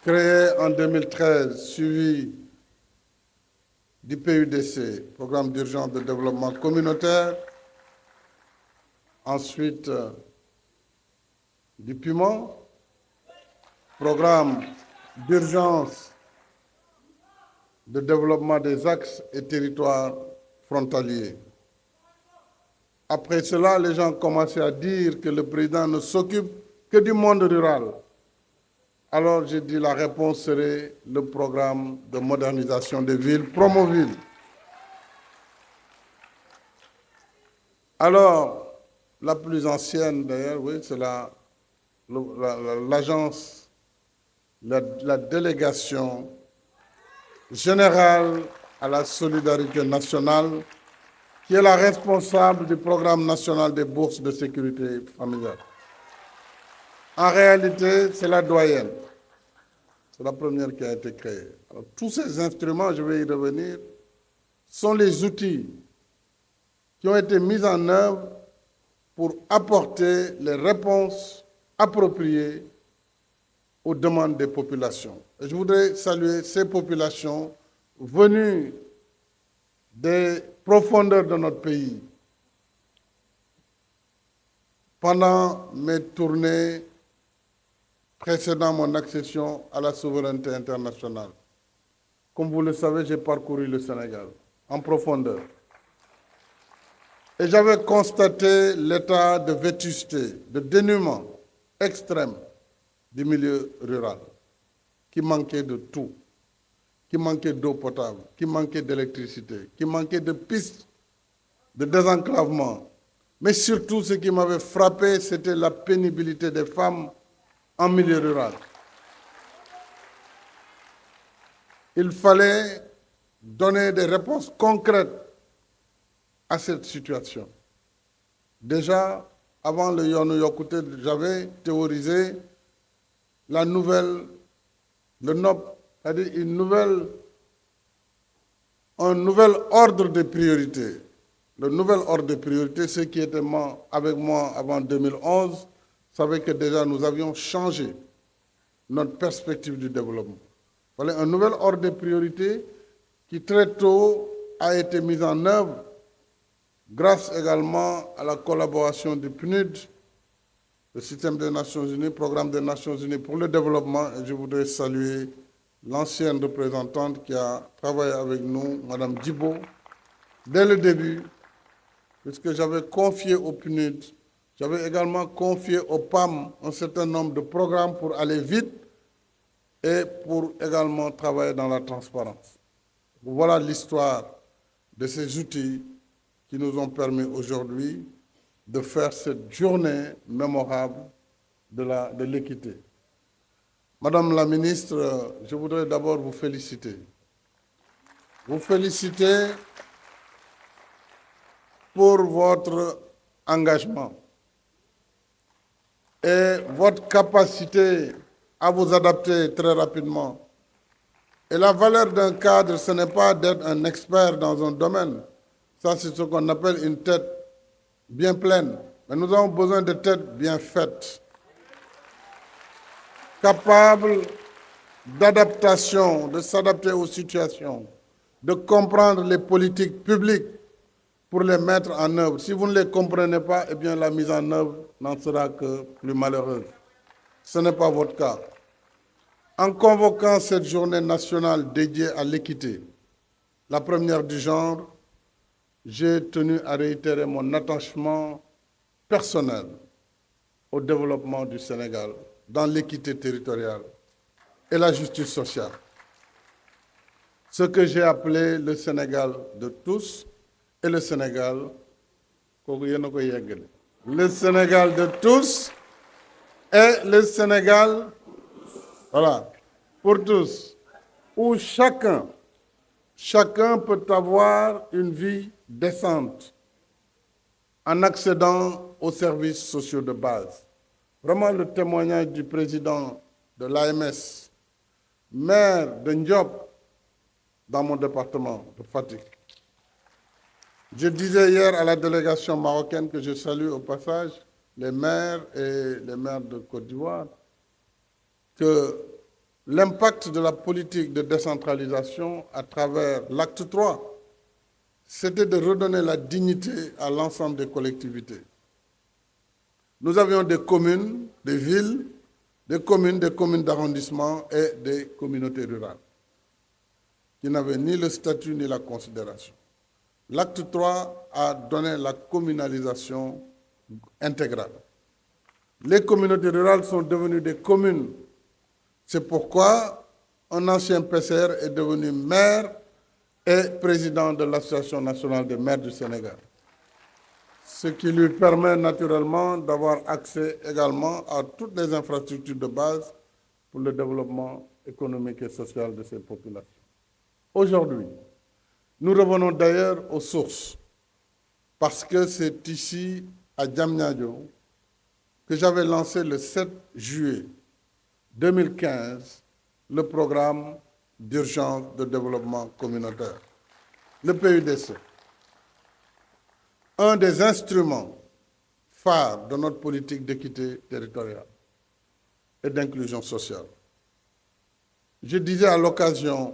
créé en 2013, suivi du PUDC, Programme d'urgence de développement communautaire, ensuite du PUMA, Programme d'urgence de développement des axes et territoires frontaliers. Après cela, les gens commençaient à dire que le président ne s'occupe que du monde rural. Alors j'ai dit la réponse serait le programme de modernisation des villes, Promoville. Alors, la plus ancienne d'ailleurs, oui, c'est l'agence, la délégation générale à la solidarité nationale, qui est la responsable du programme national des bourses de sécurité familiale. En réalité, c'est la doyenne. C'est la première qui a été créée. Alors, tous ces instruments, je vais y revenir, sont les outils qui ont été mis en œuvre pour apporter les réponses appropriées aux demandes des populations. Et je voudrais saluer ces populations venues des profondeurs de notre pays. Pendant mes tournées précédant mon accession à la souveraineté internationale, comme vous le savez, j'ai parcouru le Sénégal en profondeur. Et j'avais constaté l'état de vétusté, de dénuement extrême du milieu rural, qui manquait de tout, qui manquait d'eau potable, qui manquait d'électricité, qui manquait de pistes de désenclavement. Mais surtout, ce qui m'avait frappé, c'était la pénibilité des femmes en milieu rural. Il fallait donner des réponses concrètes à cette situation. Déjà, avant le Yoonu Yokkute, j'avais théorisé la nouvelle, le NOP, c'est-à-dire un nouvel ordre de priorité. Le nouvel ordre de priorité, ceux qui étaient avec moi avant 2011 savaient que déjà nous avions changé notre perspective du développement. Il fallait un nouvel ordre de priorité qui très tôt a été mis en œuvre grâce également à la collaboration du PNUD, le système des Nations Unies, programme des Nations Unies pour le développement. Et je voudrais saluer l'ancienne représentante qui a travaillé avec nous, Mme Djibo, dès le début, puisque j'avais confié au PNUD, j'avais également confié au PAM un certain nombre de programmes pour aller vite et pour également travailler dans la transparence. Voilà l'histoire de ces outils qui nous ont permis aujourd'hui de faire cette journée mémorable de l'équité. Madame la ministre, je voudrais d'abord vous féliciter. Vous féliciter pour votre engagement et votre capacité à vous adapter très rapidement. Et la valeur d'un cadre, ce n'est pas d'être un expert dans un domaine. Ça, c'est ce qu'on appelle une tête bien pleine. Mais nous avons besoin de têtes bien faites, capables d'adaptation, de s'adapter aux situations, de comprendre les politiques publiques pour les mettre en œuvre. Si vous ne les comprenez pas, eh bien la mise en œuvre n'en sera que plus malheureuse. Ce n'est pas votre cas. En convoquant cette journée nationale dédiée à l'équité, la première du genre, j'ai tenu à réitérer mon attachement personnel au développement du Sénégal dans l'équité territoriale et la justice sociale. Ce que j'ai appelé le Sénégal de tous et le Sénégal, le Sénégal de tous et le Sénégal, voilà, pour tous, où chacun peut avoir une vie décente en accédant aux services sociaux de base. Vraiment le témoignage du président de l'AMS, maire de Ndiop, dans mon département de Fatick. Je disais hier à la délégation marocaine que je salue au passage les maires et les maires de Côte d'Ivoire que l'impact de la politique de décentralisation à travers l'acte 3, c'était de redonner la dignité à l'ensemble des collectivités. Nous avions des communes, des villes, des communes d'arrondissement et des communautés rurales qui n'avaient ni le statut ni la considération. L'acte 3 a donné la communalisation intégrale. Les communautés rurales sont devenues des communes. C'est pourquoi un ancien PCR est devenu maire et président de l'Association nationale des maires du Sénégal, ce qui lui permet naturellement d'avoir accès également à toutes les infrastructures de base pour le développement économique et social de ces populations. Aujourd'hui, nous revenons d'ailleurs aux sources, parce que c'est ici, à Diamniadio, que j'avais lancé le 7 juillet 2015 le programme d'urgence de développement communautaire, le PUDC. Un des instruments phares de notre politique d'équité territoriale et d'inclusion sociale. Je disais à l'occasion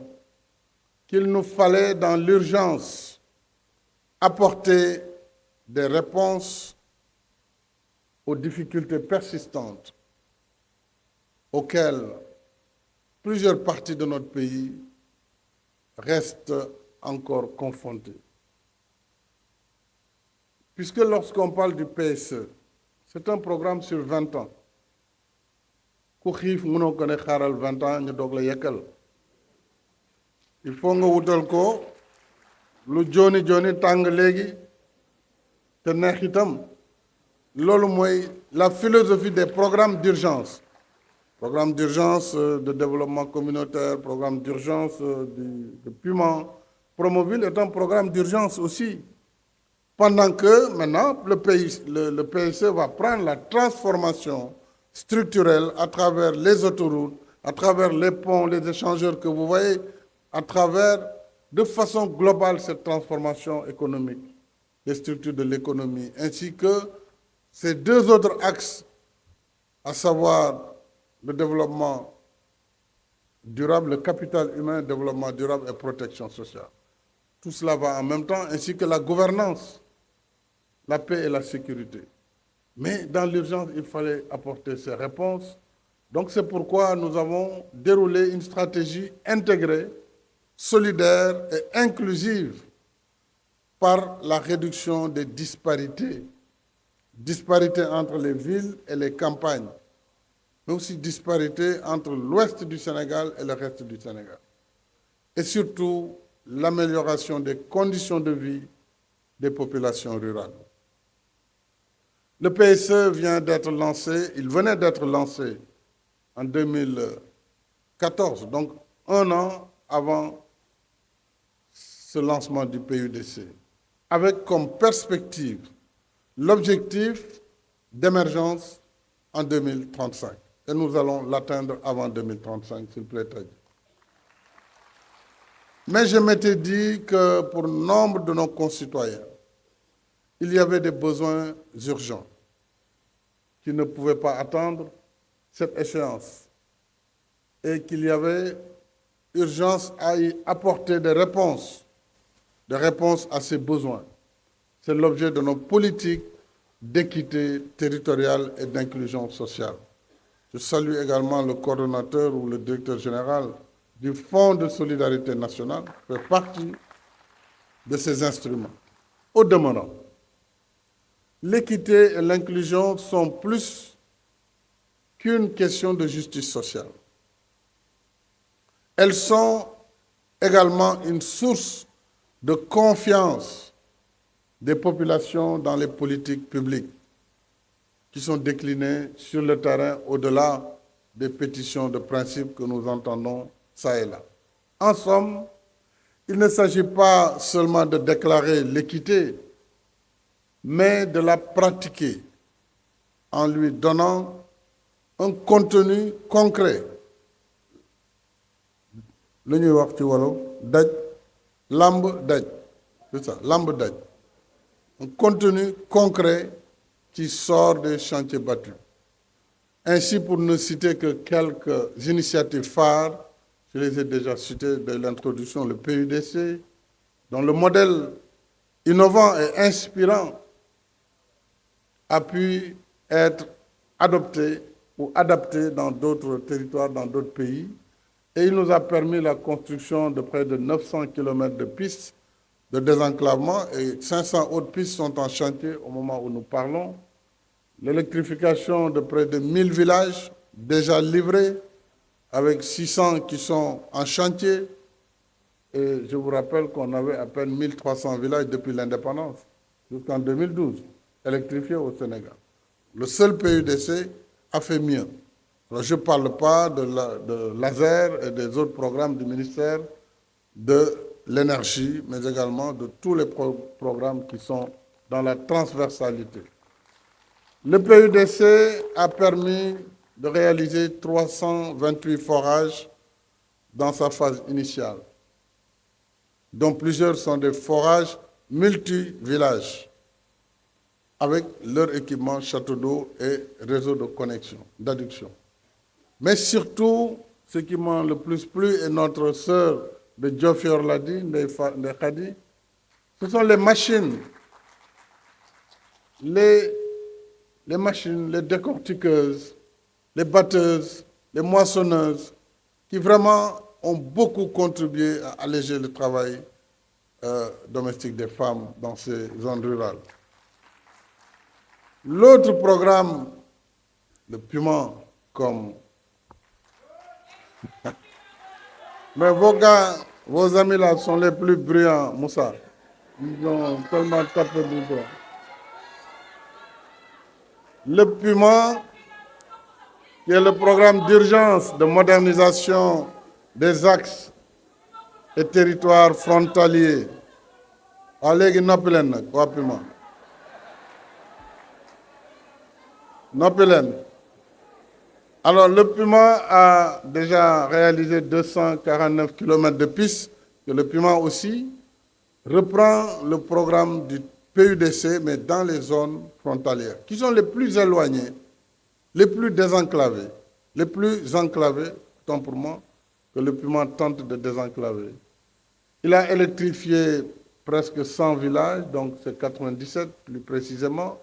qu'il nous fallait dans l'urgence apporter des réponses aux difficultés persistantes auxquelles plusieurs parties de notre pays restent encore confrontées. Puisque lorsqu'on parle du PSE, c'est un programme sur 20 ans. Ku xiif mënoo ko ne xaaral 20 ans ñu doog la yekkal. Il faut nga wutal ko lu jooni jooni tàng léegi te neex itam. Loolu mooy la philosophie des programmes d'urgence. Programme d'urgence de développement communautaire, programme d'urgence de Puma. Promoville est un programme d'urgence aussi. Pendant que maintenant, le PSE va prendre la transformation structurelle à travers les autoroutes, à travers les ponts, les échangeurs que vous voyez, à travers, de façon globale, cette transformation économique, des structures de l'économie, ainsi que ces deux autres axes, à savoir le développement durable, le capital humain, développement durable et protection sociale. Tout cela va en même temps, ainsi que la gouvernance, la paix et la sécurité. Mais dans l'urgence, il fallait apporter ces réponses. Donc c'est pourquoi nous avons déroulé une stratégie intégrée, solidaire et inclusive par la réduction des disparités. Disparités entre les villes et les campagnes, mais aussi disparités entre l'ouest du Sénégal et le reste du Sénégal. Et surtout, l'amélioration des conditions de vie des populations rurales. Le PSE vient d'être lancé, il venait d'être lancé en 2014, donc un an avant ce lancement du PUDC, avec comme perspective l'objectif d'émergence en 2035. Et nous allons l'atteindre avant 2035, s'il plaît. Mais je m'étais dit que pour nombre de nos concitoyens, il y avait des besoins urgents qui ne pouvaient pas attendre cette échéance et qu'il y avait urgence à y apporter des réponses à ces besoins. C'est l'objet de nos politiques d'équité territoriale et d'inclusion sociale. Je salue également le coordonnateur ou le directeur général du Fonds de solidarité nationale, qui fait partie de ces instruments. Au demeurant, l'équité et l'inclusion sont plus qu'une question de justice sociale. Elles sont également une source de confiance des populations dans les politiques publiques qui sont déclinées sur le terrain au-delà des pétitions de principe que nous entendons ça et là. En somme, il ne s'agit pas seulement de déclarer l'équité, mais de la pratiquer en lui donnant un contenu concret. Le ñuy wax ci wolof daj lamb daj, c'est ça, lamb daj. Un contenu concret qui sort des chantiers battus. Ainsi, pour ne citer que quelques initiatives phares, je les ai déjà citées de l'introduction, le PUDC, dont le modèle innovant et inspirant a pu être adopté ou adapté dans d'autres territoires, dans d'autres pays. Et il nous a permis la construction de près de 900 km de pistes de désenclavement et 500 autres pistes sont en chantier au moment où nous parlons. L'électrification de près de 1000 villages déjà livrés, avec 600 qui sont en chantier. Et je vous rappelle qu'on avait à peine 1300 villages depuis l'indépendance, jusqu'en 2012, électrifiés au Sénégal. Le seul PUDC a fait mieux. Alors, je ne parle pas de laser et des autres programmes du ministère de l'énergie, mais également de tous les programmes qui sont dans la transversalité. Le PUDC a permis de réaliser 328 forages dans sa phase initiale, dont plusieurs sont des forages multi-villages, avec leur équipement château d'eau et réseau de connexion, d'adduction. Mais surtout, ce qui m'a le plus plu, et notre sœur de Diofior l'a dit, Ndeye Khady, ce sont les machines, les machines, les décortiqueuses, les batteuses, les moissonneuses, qui vraiment ont beaucoup contribué à alléger le travail domestique des femmes dans ces zones rurales. L'autre programme, le piment, comme... Mais vos gars, vos amis là sont les plus bruyants, Moussa. Ils ont tellement tapé du doigt. Le piment, qui est le programme d'urgence de modernisation des axes et territoires frontaliers. Allez, Nopelen, quoi piment? Nopelen. Alors, le piment a déjà réalisé 249 km de pistes, et le piment aussi reprend le programme du PUDC, mais dans les zones frontalières, qui sont les plus éloignées, les plus désenclavées, les plus enclavées, tant pour moi, que le piment tente de désenclaver. Il a électrifié presque 100 villages, donc c'est 97 plus précisément,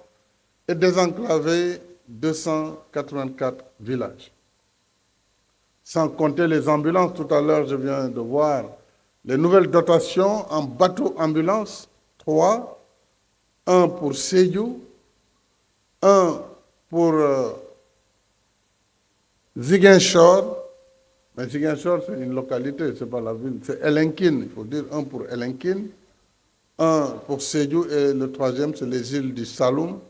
et désenclavé 284 villages. Sans compter les ambulances, tout à l'heure je viens de voir les nouvelles dotations en bateau-ambulance, 3, un pour Sédhiou, un pour Ziguinchor, mais Ziguinchor c'est une localité, ce n'est pas la ville, c'est Elinkine, il faut dire un pour Elinkine, un pour Sédhiou et le troisième c'est les îles du Saloum,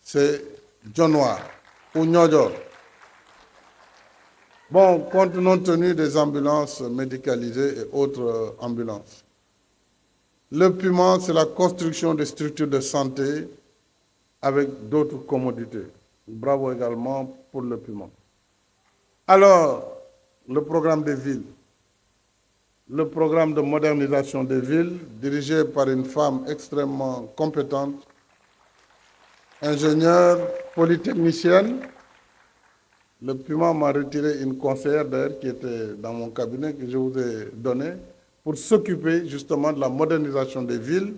c'est Dionewar ou Niodior. Bon, compte tenu des ambulances médicalisées et autres ambulances. Le piment, c'est la construction des structures de santé avec d'autres commodités. Bravo également pour le piment. Alors, le programme des villes. Le programme de modernisation des villes, dirigé par une femme extrêmement compétente, ingénieure, polytechnicienne. Le piment m'a retiré une conseillère d'ailleurs qui était dans mon cabinet que je vous ai donné pour s'occuper justement de la modernisation des villes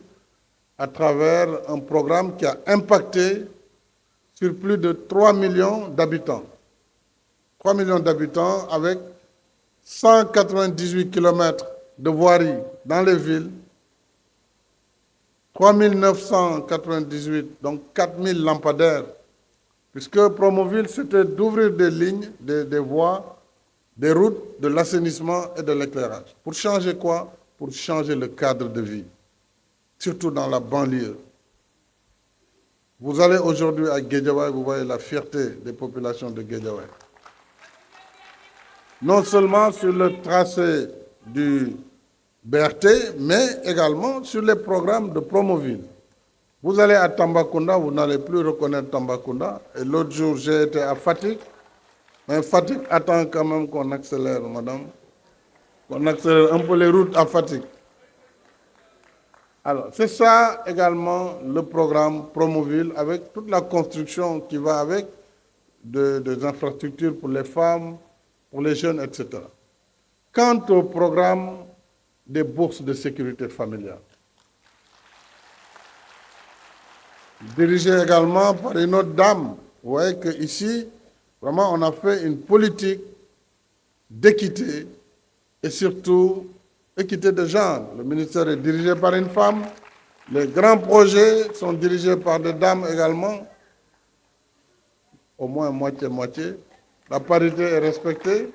à travers un programme qui a impacté sur plus de 3 millions d'habitants. 3 millions d'habitants avec 198 km de voirie dans les villes, 3 998, donc 4 000 lampadaires, puisque Promoville, c'était d'ouvrir des lignes, des voies, des routes, de l'assainissement et de l'éclairage. Pour changer quoi? Pour changer le cadre de vie, surtout dans la banlieue. Vous allez aujourd'hui à Guédiawaye, vous voyez la fierté des populations de Guédiawaye. Non seulement sur le tracé du BRT, mais également sur les programmes de Promoville. Vous allez à Tambacounda, vous n'allez plus reconnaître Tambacounda. Et l'autre jour, j'ai été à Fatick. Mais Fatick attend quand même qu'on accélère, madame. Qu'on accélère un peu les routes à Fatick. Alors, c'est ça également le programme Promoville, avec toute la construction qui va avec, des infrastructures pour les femmes, pour les jeunes, etc. Quant au programme des bourses de sécurité familiale, dirigé également par une autre dame, vous voyez qu'ici, vraiment, on a fait une politique d'équité et surtout équité de genre. Le ministère est dirigé par une femme, les grands projets sont dirigés par des dames également, au moins moitié-moitié. La parité est respectée.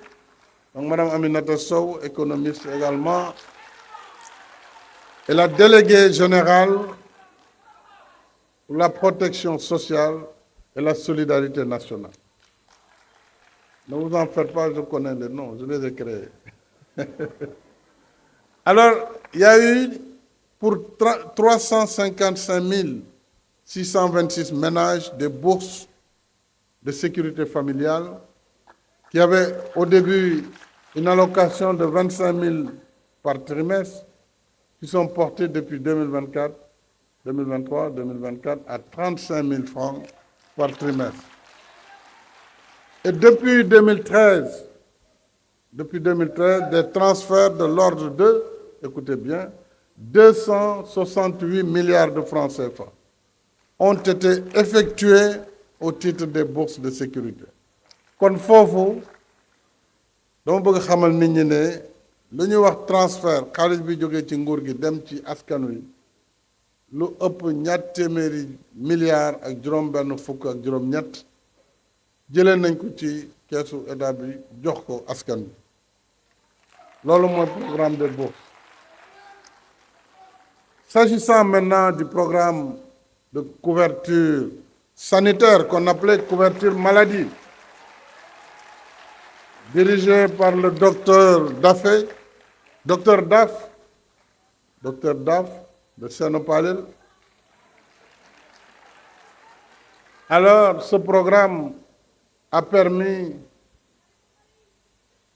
Donc, Mme Aminata Sow, économiste également, et la déléguée générale pour la protection sociale et la solidarité nationale. Ne vous en faites pas, je connais les noms, je les ai créés. Alors, il y a eu pour 355 626 ménages des bourses de sécurité familiale qui avaient au début une allocation de 25 000 par trimestre qui sont portées depuis 2024, 2023, 2024 à 35 000 francs par trimestre. Et depuis 2013, des transferts de l'ordre de, écoutez bien, 268 milliards de francs CFA ont été effectués au titre des bourses de sécurité. Kon foofu dama bëgg xamal nit ñi ne lu ñuy wax transfert xaalis bi jógee ci nguur gi dem ci askan wi lu ëpp ñaar téeméeri milliards ak juróom-benn fukk ak juróom-ñett jëlee nañ ko ci keesu état bi jox ko askan bi loolu mooy programme de bourse. S'agissant maintenant du programme de couverture sanitaire qu'on appelait couverture maladie, dirigé par le docteur Daf de Sénopalel. Alors, ce programme a permis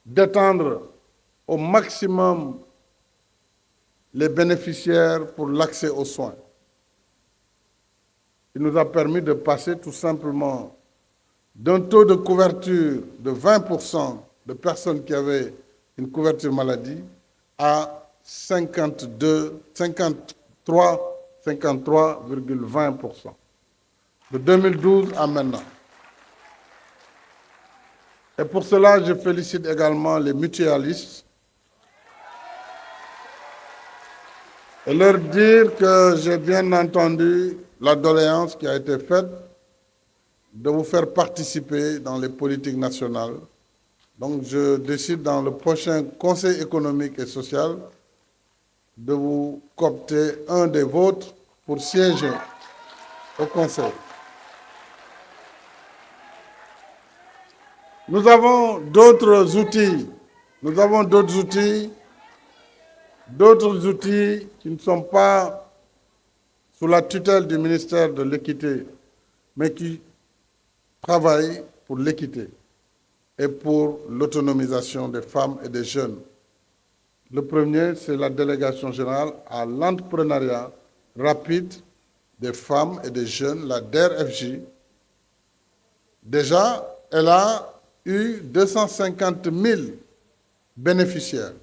d'étendre au maximum les bénéficiaires pour l'accès aux soins. Il nous a permis de passer tout simplement d'un taux de couverture de 20% de personnes qui avaient une couverture maladie à 53,20% de 2012 à maintenant. Et pour cela, je félicite également les mutualistes et leur dire que j'ai bien entendu la doléance qui a été faite de vous faire participer dans les politiques nationales. Donc je décide dans le prochain Conseil économique et social de vous coopter un des vôtres pour siéger au Conseil. Nous avons d'autres outils. D'autres outils qui ne sont pas sous la tutelle du ministère de l'Équité, mais qui travaillent pour l'équité et pour l'autonomisation des femmes et des jeunes. Le premier, c'est la délégation générale à l'entrepreneuriat rapide des femmes et des jeunes, la DER/FJ. Déjà, elle a eu 250 000 bénéficiaires.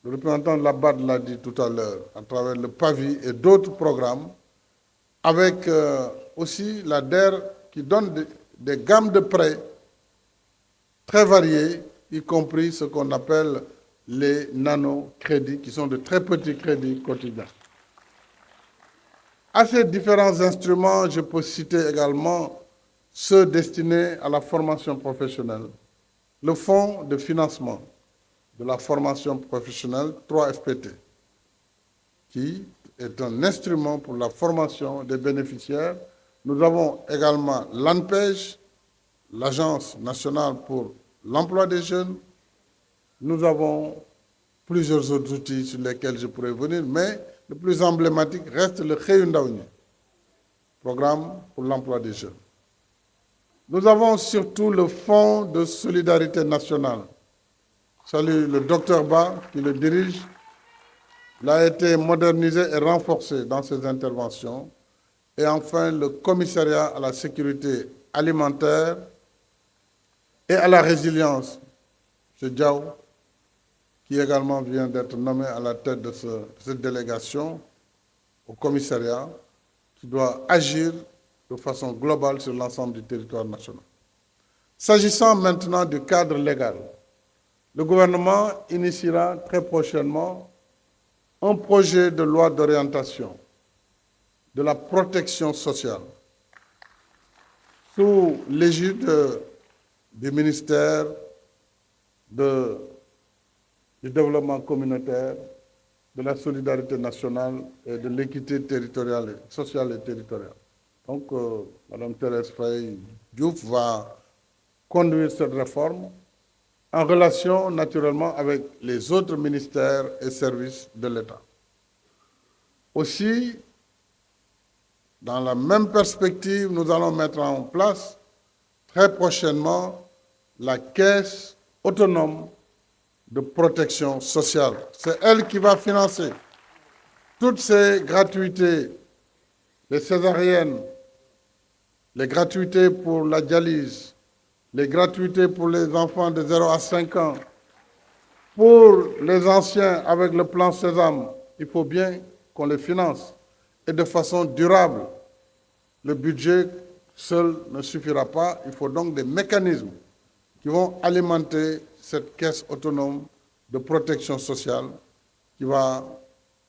Le représentant de la BAD l'a dit tout à l'heure, à travers le PAVI et d'autres programmes, avec aussi la DER qui donne des gammes de prêts très variées, y compris ce qu'on appelle les nano-crédits, qui sont de très petits crédits quotidiens. À ces différents instruments, je peux citer également ceux destinés à la formation professionnelle, le fonds de financement de la formation professionnelle 3FPT, qui est un instrument pour la formation des bénéficiaires. Nous avons également l'ANPEJ, l'Agence nationale pour l'emploi des jeunes. Nous avons plusieurs autres outils sur lesquels je pourrais venir, mais le plus emblématique reste le Xëyu Ndaw ñi, programme pour l'emploi des jeunes. Nous avons surtout le Fonds de solidarité nationale. Je salue le docteur Ba qui le dirige. Il a été modernisé et renforcé dans ses interventions. Et enfin, le commissariat à la sécurité alimentaire et à la résilience. M. Diaw, qui également vient d'être nommé à la tête de cette délégation au commissariat, qui doit agir de façon globale sur l'ensemble du territoire national. S'agissant maintenant du cadre légal, le gouvernement initiera très prochainement un projet de loi d'orientation de la protection sociale sous l'égide du ministère du développement communautaire, de la solidarité nationale et de l'équité territoriale, sociale et territoriale. Donc, Mme Thérèse Faye Diouf va conduire cette réforme en relation naturellement avec les autres ministères et services de l'État. Aussi, dans la même perspective, nous allons mettre en place très prochainement la Caisse autonome de protection sociale. C'est elle qui va financer toutes ces gratuités, les césariennes, les gratuités pour la dialyse, les gratuités pour les enfants de 0 à 5 ans, pour les anciens avec le plan Sésame. Il faut bien qu'on les finance et de façon durable. Le budget seul ne suffira pas, il faut donc des mécanismes qui vont alimenter cette caisse autonome de protection sociale qui va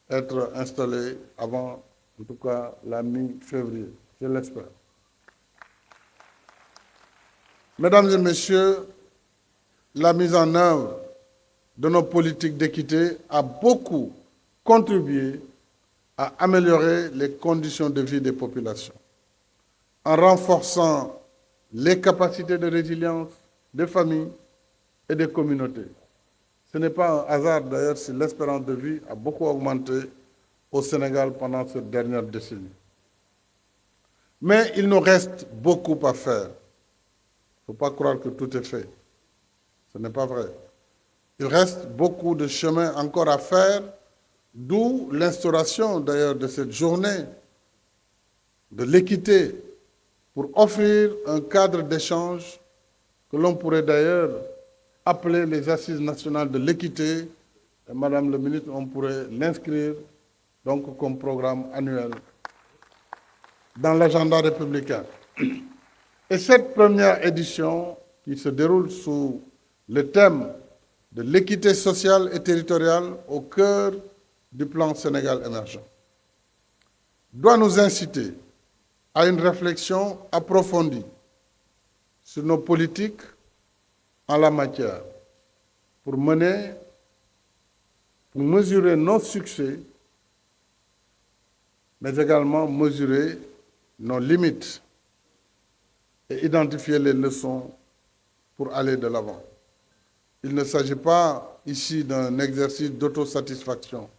être installée avant, en tout cas, la mi-février, je l'espère. Mesdames et messieurs, la mise en œuvre de nos politiques d'équité a beaucoup contribué à améliorer les conditions de vie des populations, en renforçant les capacités de résilience des familles et des communautés. Ce n'est pas un hasard d'ailleurs si l'espérance de vie a beaucoup augmenté au Sénégal pendant cette dernière décennie. Mais il nous reste beaucoup à faire. Il ne faut pas croire que tout est fait. Ce n'est pas vrai. Il reste beaucoup de chemin encore à faire, d'où l'instauration d'ailleurs de cette journée de l'équité pour offrir un cadre d'échange que l'on pourrait d'ailleurs appeler les Assises nationales de l'équité. Madame le ministre, on pourrait l'inscrire donc comme programme annuel dans l'agenda républicain. Et cette première édition, qui se déroule sous le thème de l'équité sociale et territoriale au cœur du plan Sénégal émergent, doit nous inciter à une réflexion approfondie sur nos politiques en la matière pour mesurer nos succès, mais également mesurer nos limites et identifier les leçons pour aller de l'avant. Il ne s'agit pas ici d'un exercice d'autosatisfaction.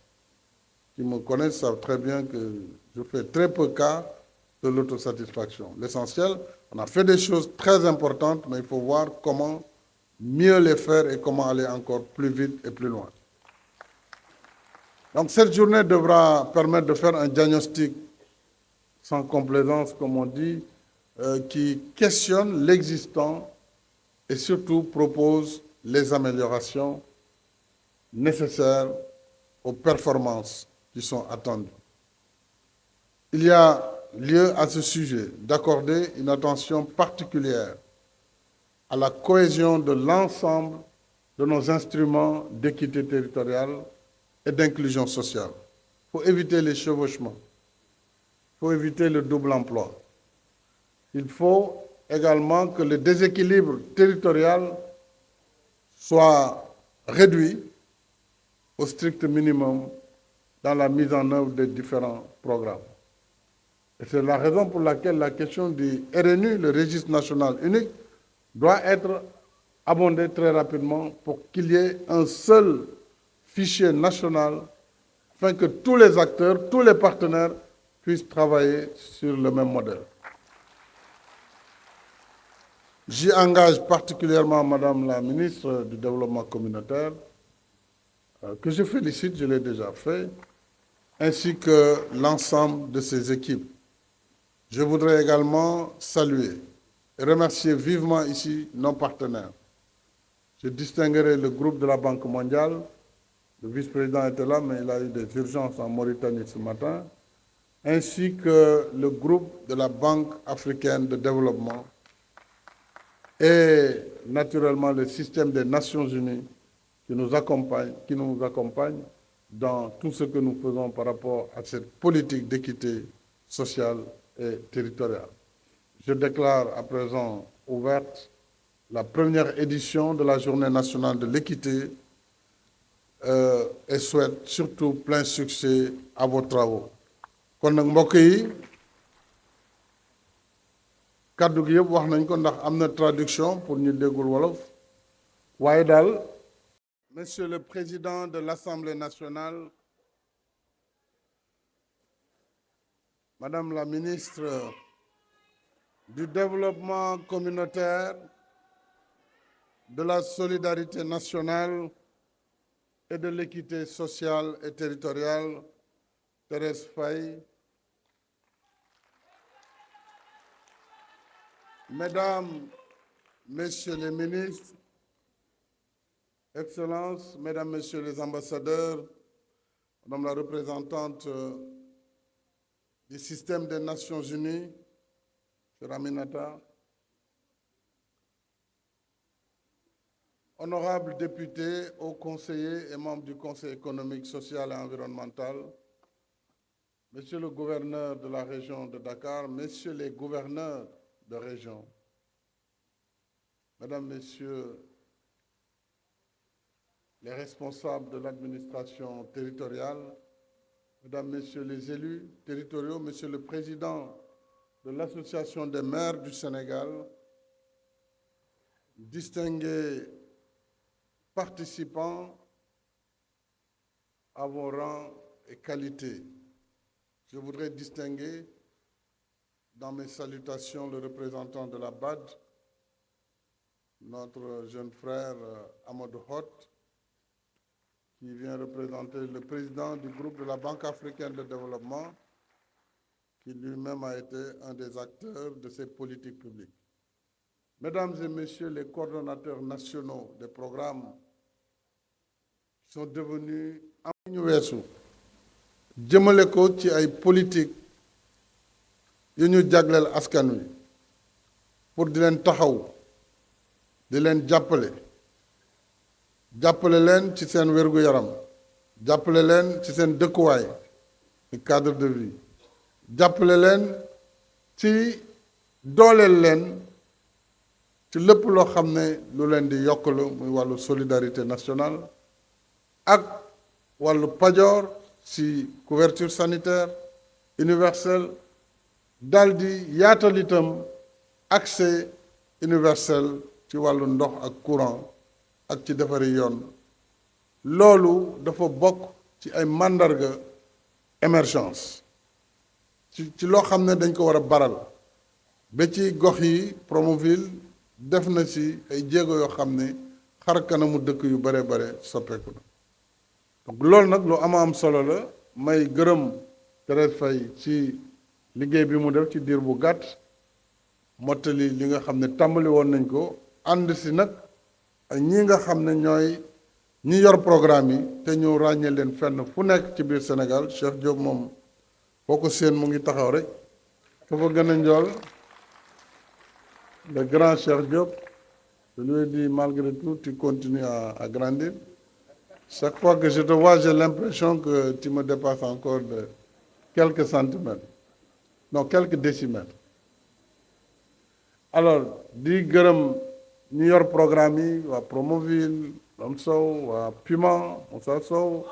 Qui me connaissent savent très bien que je fais très peu cas de l'autosatisfaction. L'essentiel, on a fait des choses très importantes, mais il faut voir comment mieux les faire et comment aller encore plus vite et plus loin. Donc cette journée devra permettre de faire un diagnostic sans complaisance, comme on dit, qui questionne l'existant et surtout propose les améliorations nécessaires aux performances qui sont attendues. Il y a lieu à ce sujet d'accorder une attention particulière à la cohésion de l'ensemble de nos instruments d'équité territoriale et d'inclusion sociale. Il faut éviter les chevauchements, il faut éviter le double emploi. Il faut également que le déséquilibre territorial soit réduit au strict minimum dans la mise en œuvre des différents programmes. Et c'est la raison pour laquelle la question du RNU, le registre national unique, doit être abondée très rapidement pour qu'il y ait un seul fichier national afin que tous les acteurs, tous les partenaires puissent travailler sur le même modèle. J'y engage particulièrement Madame la ministre du Développement communautaire, que je félicite, je l'ai déjà fait, ainsi que l'ensemble de ses équipes. Je voudrais également saluer remercier vivement ici nos partenaires. Je distinguerai le groupe de la Banque mondiale. Le vice-président était là, mais il a eu des urgences en Mauritanie ce matin, ainsi que le groupe de la Banque africaine de développement et naturellement le système des Nations unies qui nous accompagne dans tout ce que nous faisons par rapport à cette politique d'équité sociale et territoriale. Je déclare à présent ouverte la première édition de la Journée nationale de l'équité et souhaite surtout plein succès à vos travaux. kon nag mbokk yi kàddu gi yëpp wax nañ ko ndax am na traduction pour ñu déggul wolof waaye daal Monsieur le Président de l'Assemblée nationale, Madame la ministre du Développement communautaire, de la solidarité nationale et de l'équité sociale et territoriale, Thérèse Faye, Mesdames, Messieurs les ministres, Excellences, Mesdames, Messieurs les ambassadeurs, Madame la représentante du système des Nations Unies, chère Aminata, honorables députés, hauts conseillers et membres du Conseil économique, social et environnemental, Monsieur le gouverneur de la région de Dakar, Messieurs les gouverneurs de région, Mesdames, Messieurs les responsables de l'administration territoriale, Mesdames, Messieurs les élus territoriaux, Monsieur le Président de l'Association des maires du Sénégal, distingués participants à vos rangs et qualités. Je voudrais distinguer dans mes salutations le représentant de la BAD, notre jeune frère Amadou Hott, qui vient représenter le président du groupe de la Banque africaine de développement, qui lui-même a été un des acteurs de ces politiques publiques. Mesdames et Messieurs les coordonnateurs nationaux des programmes sont devenus am ñu weesu jëmale ko ci ay politique yu ñu jagleel askan wi pour di leen taxaw di leen jàppale leen ci seen wér-gu-yaram jàppale leen ci seen dëkkuwaay ci cadre de vie jàppale leen ci dooleel leen ci lépp loo xam ne lu leen di yokkalu muy wàllu solidarité nationale ak wàllu pajoor ci couverture sanitaire universelle dal di yaatal itam accès universel ci wàllu ndox ak courant ak ci defari yoon loolu dafa bokk ci ay màndarga émergence ci loo xam ne dañ ko war a baral ba ci gox yi Promoville def na ci ay jéego yoo xam ne xar kanamu dëkk yu bare bare soppeeku na donc loolu nag lu am solo la may gërëm Thérèse Faye ci liggéey bi mu def ci diir bu gàtt mottali li nga xam ne tàmbali woon nañ ko ànd si nag ak ñi nga xam ne ñooy ñi yor programme yi te ñu ràññee leen fenn fu nekk ci biir Sénégal Cheikh Diop moom foo ko seen mu ngi taxaw rek fa ko gën a njool le grand Cheikh Diop je lui ai dit malgré tout tu continues à grandir. Chaque fois que je te vois, j'ai l'impression que tu me dépasses encore de quelques centimètres. Non, quelques décimètres. Alors, di gërëm ñu yor programme yi waa Promoville Lam Sow waa Puma Moussa Sow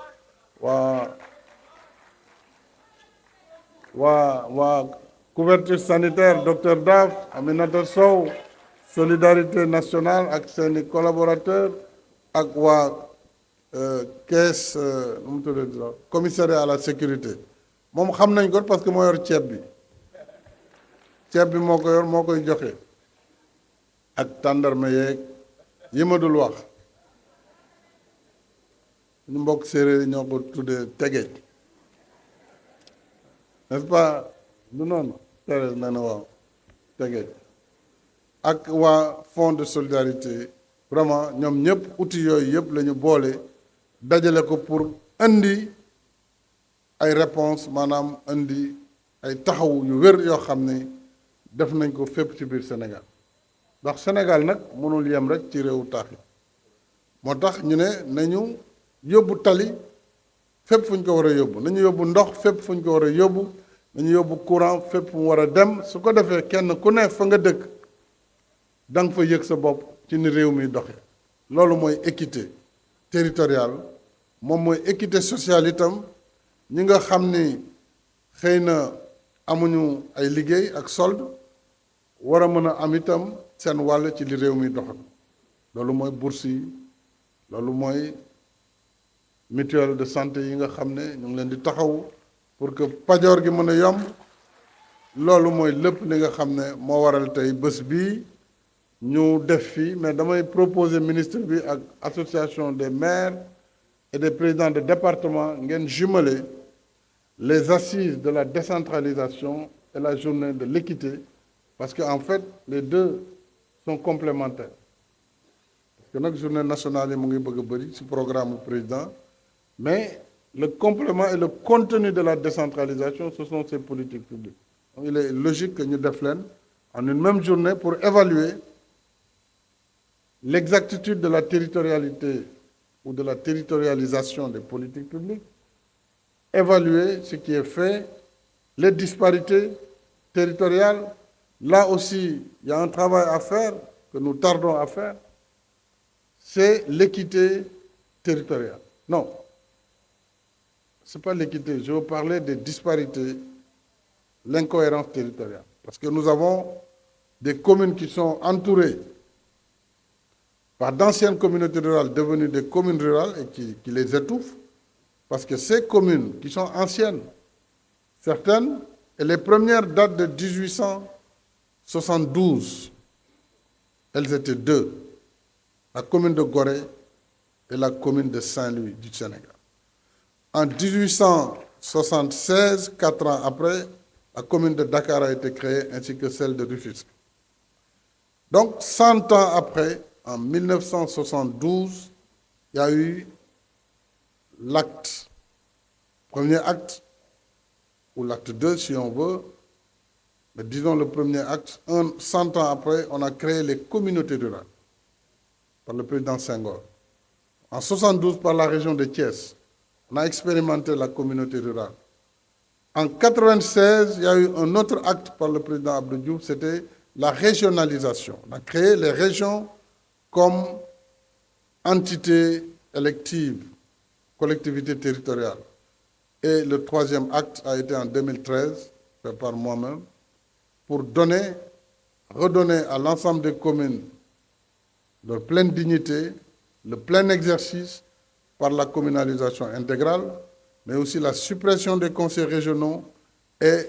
waa couverture sanitaire Docteur Daf Aminata Sow solidarité nationale ak seeni collaborateurs ak waa caisse nu mu tuddati sax commissariat à la sécurité moom xam nañ ko parce que moo yor ceeb bi moo ko yor moo koy joxe ak tàndarma yeeg yi ma dul wax ñu mbokk séeréer yi ñoo ko tuddee tegeej n'est-ce pas du noonu Thérèse nee na waaw tegeej ak waa fonds de solidarité vraiment ñoom ñëpp outils yooyu yëpp la ñu boole dajale ko pour indi ay réponses maanaam indi ay taxaw yu wér yoo xam ne def nañ ko fépp ci biir Sénégal ndax Sénégal nag mënul yem rek ci réewu taax yi moo tax ñu ne nañu yóbbu tali fépp fu ñu ko war a yóbbu nañu yóbbu ndox fépp fu ñu ko war a yóbbu nañu yóbbu courant fépp fu mu war a dem su ko defee kenn ku ne fa nga dëkk da nga fa yëg sa bopp ci ni réew mi doxe loolu mooy équité territoriale moom mooy équité sociale itam ñi nga xam ni xëy na amuñu ay liggéey ak solde war a mën a am itam seen wàll ci li réew mi doxal loolu mooy bourse yi loolu mooy mutuelle de santé yi nga xam ne ñu ngi leen di taxaw pour que pajoor gi mën a yomb loolu mooy lépp li nga xam ne moo waral tey bés bii ñu def fii mais damay proposer ministre bi ak association des maires et des présidents de département ngeen jumeler les assises de la décentralisation et la journée de l'équité parce que en fait les deux sont complémentaires parce que nag journée nationale yi mu ngi bëgg a bëri ci programme président mais le complément et le contenu de la décentralisation ce sont ces politiques publiques donc il est logique que ñu def leen en une même journée pour évaluer l'exactitude de la territorialité ou de la territorialisation des politiques publiques, évaluer ce qui est fait, les disparités territoriales. Là aussi, il y a un travail à faire, que nous tardons à faire, c'est l'équité territoriale. Non, ce n'est pas l'équité, je veux parler des disparités, l'incohérence territoriale. Parce que nous avons des communes qui sont entourées par d'anciennes communautés rurales devenues des communes rurales et qui les étouffent, parce que ces communes qui sont anciennes, certaines, et les premières datent de 1872, elles étaient deux, la commune de Gorée et la commune de Saint-Louis du Sénégal. En 1876, 4 ans après, la commune de Dakar a été créée, ainsi que celle de Rufisque. Donc, 100 ans après, en 1972, il y a eu l'acte, premier acte, ou l'acte 2 si on veut, mais disons le premier acte, 100 ans après, on a créé les communautés rurales par le président Senghor. En 72, par la région de Thiès, on a expérimenté la communauté rurale. En 96, il y a eu un autre acte par le président Abdou Diouf, c'était la régionalisation. On a créé les régions comme entité élective, collectivité territoriale. Et le troisième acte a été en 2013, fait par moi-même, pour redonner à l'ensemble des communes leur pleine dignité, le plein exercice par la communalisation intégrale, mais aussi la suppression des conseils régionaux et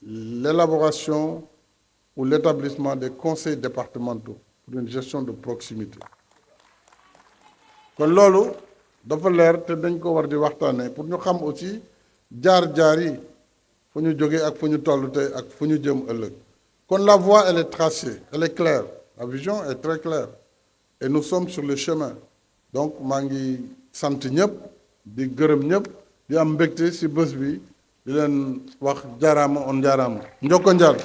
l'élaboration ou l'établissement des conseils départementaux pour une gestion de proximité. kon loolu dafa leer te dañ ko war di waxtaanee pour ñu xam aussi jaar-jaar yi fu ñu jógee ak fu ñu toll tey ak fu ñu jëm ëllëg kon la voie elle est tracée, elle est claire, la vision est très claire et nous sommes sur le chemin donc maa ngi sant ñëpp di gërëm ñëpp di am mbégte ci bés bi di leen wax jaaraama on jaaraama njoko njaar